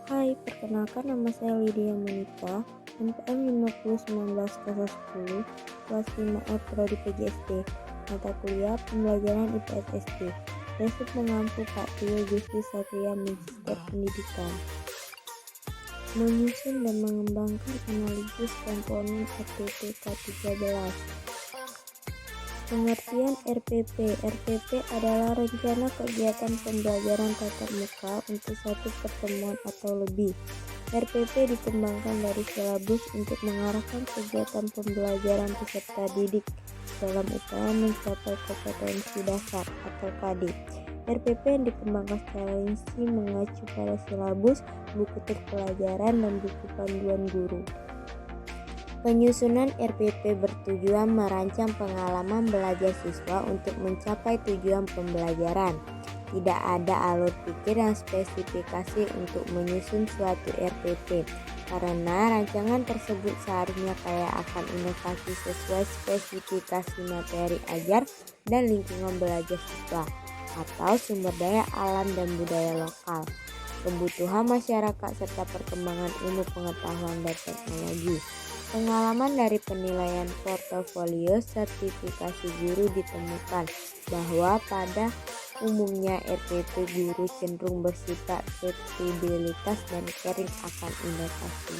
Hai, perkenalkan nama saya Lydia Monica, NPM 501910, kelas 5F Prodi PGSD, mata kuliah pembelajaran IPS SD, Resip mengampu Pak Tio Gusti Satria Magister Pendidikan. Menyusun dan mengembangkan analisis komponen RPP K13. Pengertian RPP. RPP adalah rencana kegiatan pembelajaran tatap muka untuk satu pertemuan atau lebih. RPP dikembangkan dari silabus untuk mengarahkan kegiatan pembelajaran peserta didik dalam upaya mencapai kompetensi dasar atau KD. RPP yang dikembangkan secara rinci mengacu pada silabus, buku terpelajaran, dan buku panduan guru. Penyusunan RPP bertujuan merancang pengalaman belajar siswa untuk mencapai tujuan pembelajaran. Tidak ada alur pikir dan spesifikasi untuk menyusun suatu RPP, karena rancangan tersebut seharusnya kaya akan inovasi sesuai spesifikasi materi ajar dan lingkungan belajar siswa, atau sumber daya alam dan budaya lokal, kebutuhan masyarakat serta perkembangan ilmu pengetahuan dan teknologi. Pengalaman dari penilaian portofolio sertifikasi guru ditemukan bahwa pada umumnya RPP guru cenderung bersifat fleksibilitas dan kering akan inovasi.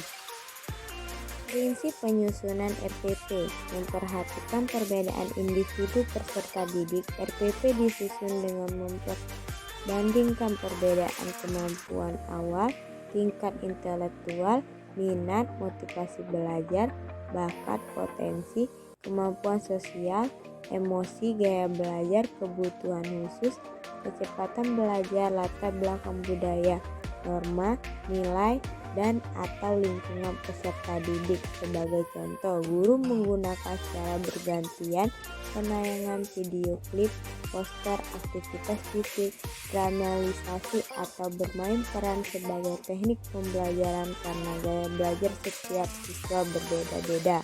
Prinsip penyusunan RPP memperhatikan perbedaan individu peserta didik. RPP disusun dengan memperbandingkan perbedaan kemampuan awal, tingkat intelektual, minat, motivasi belajar, bakat, potensi, kemampuan sosial, emosi, gaya belajar, kebutuhan khusus, kecepatan belajar, latar belakang budaya, norma, nilai, dan atau lingkungan peserta didik. Sebagai contoh, guru menggunakan secara bergantian penayangan video klip, poster, aktivitas fisik, dramalisasi, atau bermain peran sebagai teknik pembelajaran karena gaya belajar setiap siswa berbeda-beda.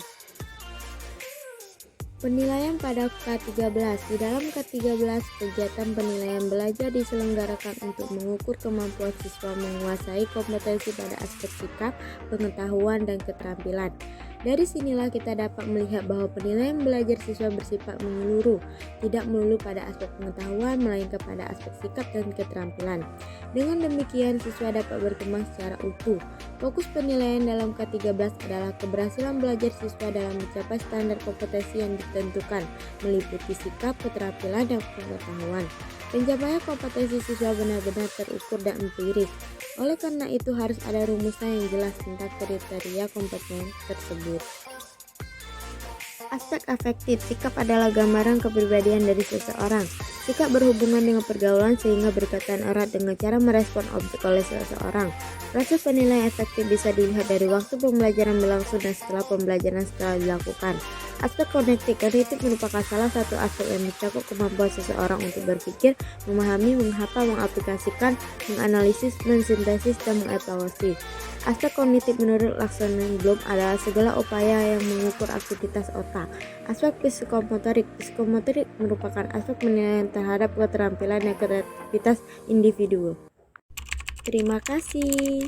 Penilaian pada K13. Di dalam K13, kegiatan penilaian belajar diselenggarakan untuk mengukur kemampuan siswa menguasai kompetensi pada aspek sikap, pengetahuan, dan keterampilan. Dari sinilah kita dapat melihat bahwa penilaian belajar siswa bersifat menyeluruh, tidak melulu pada aspek pengetahuan, melainkan pada aspek sikap dan keterampilan. Dengan demikian, siswa dapat berkembang secara utuh. Fokus penilaian dalam K13 adalah keberhasilan belajar siswa dalam mencapai standar kompetensi yang ditentukan, meliputi sikap, keterampilan, dan pengetahuan. Pencapaian kompetensi siswa benar-benar terukur dan empiris. Oleh karena itu harus ada rumusan yang jelas tentang kriteria kompetensi tersebut. Aspek afektif. Sikap adalah gambaran kepribadian dari seseorang. Sikap berhubungan dengan pergaulan sehingga berkaitan erat dengan cara merespon objek oleh seseorang. Proses penilaian efektif bisa dilihat dari waktu pembelajaran berlangsung dan setelah pembelajaran setelah dilakukan. Aspek kognitif. Kognitif merupakan salah satu aspek yang mencakup kemampuan seseorang untuk berpikir, memahami, menghafal, mengaplikasikan, menganalisis, mensintesis, dan mengevaluasi. Aspek kognitif menurut Laksana Bloom adalah segala upaya yang mengukur aktivitas otak. Aspek psikomotorik. Psikomotorik merupakan aspek penilaian terhadap keterampilan dan kreativitas individu. Terima kasih.